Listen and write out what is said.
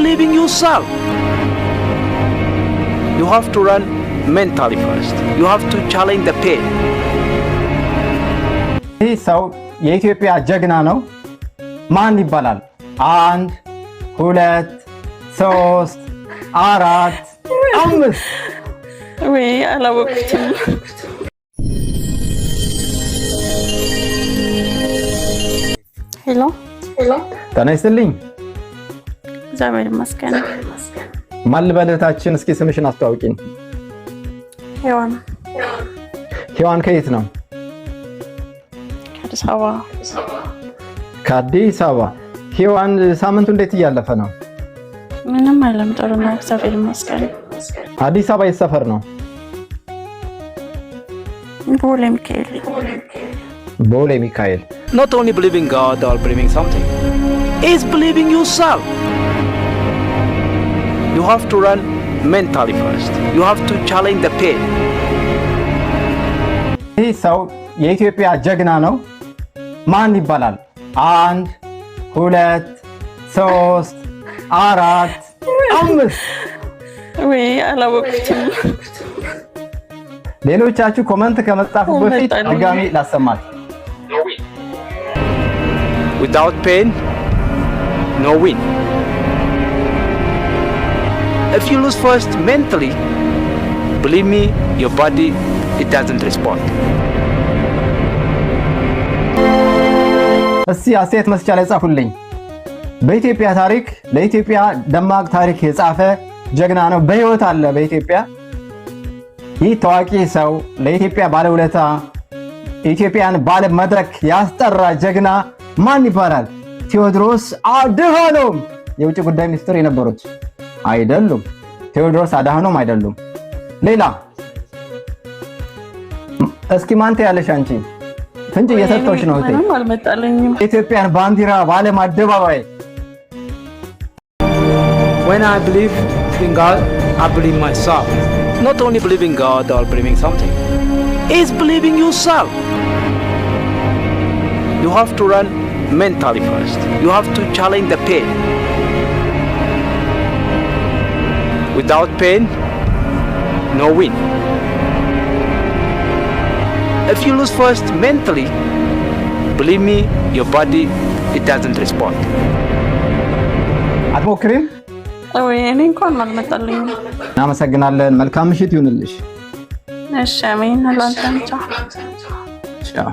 believe in yourself. You have to run mentally first. You have to challenge the pain. ይህ ሰው የኢትዮጵያ ጀግና ነው። ማን ይባላል? 1 2 3 4 5 ወይ አላወቅኩትም። ሄሎ ጤና ይስጥልኝ። እግዚአብሔር ይመስገን። ማን ልበልታችን? እስኪ ስምሽን አስተዋውቂኝ። ሄዋን። ሄዋን ከየት ነው? ከአዲስ አበባ። ከአዲስ አበባ። ሄዋን ሳምንቱ እንዴት እያለፈ ነው? ምንም አይልም፣ ጥሩ ነው፣ እግዚአብሔር ይመስገን። አዲስ አበባ የት ሰፈር ነው? ቦሌ ሚካኤል። ቦሌ ሚካኤል። Not only believing God or believing something, is believing yourself. You have to run mentally first. You have to challenge the pain. ይህ ሰው የኢትዮጵያ ጀግና ነው። ማን ይባላል? 1 2 3 4 5 ወይ አላወቅኩትም። ሌሎቻችሁ ኮመንት ከመጻፉ በፊት ድጋሚ ላሰማት። Without pain, no win. If you lose first mentally, believe me, your body, it doesn't respond. እስቲ አስተያየት መስጫ ላይ ጻፉልኝ። በኢትዮጵያ ታሪክ ለኢትዮጵያ ደማቅ ታሪክ የጻፈ ጀግና ነው። በህይወት አለ በኢትዮጵያ። ይህ ታዋቂ ሰው ለኢትዮጵያ ባለውለታ፣ ኢትዮጵያን ባለ መድረክ ያስጠራ ጀግና ማን ይባላል? ቴዎድሮስ አድሃኖም። የውጭ ጉዳይ ሚኒስትር የነበሩት አይደሉም። ቴዎድሮስ አድሃኖም አይደሉም። ሌላ እስኪ ማንተ ያለሽ አንቺ ፍንጭ እየሰጠሁሽ ነው። ምንም አልመጣልኝም። ኢትዮጵያን ባንዲራ ባለም አደባባይ When I believe in God, I believe myself. Not only believing God or believing something, is believing yourself. You have to run mentally first. You have to challenge the pain. Without pain, no win. If you lose first mentally, believe me, your body, it doesn't respond. አትሞክሪም? ወይ እኔ እንኳን አልመጣልኝም። እናመሰግናለን። መልካም ምሽት ይሁንልሽ። እሺ አሜን። ላንተም ቻው። ቻው።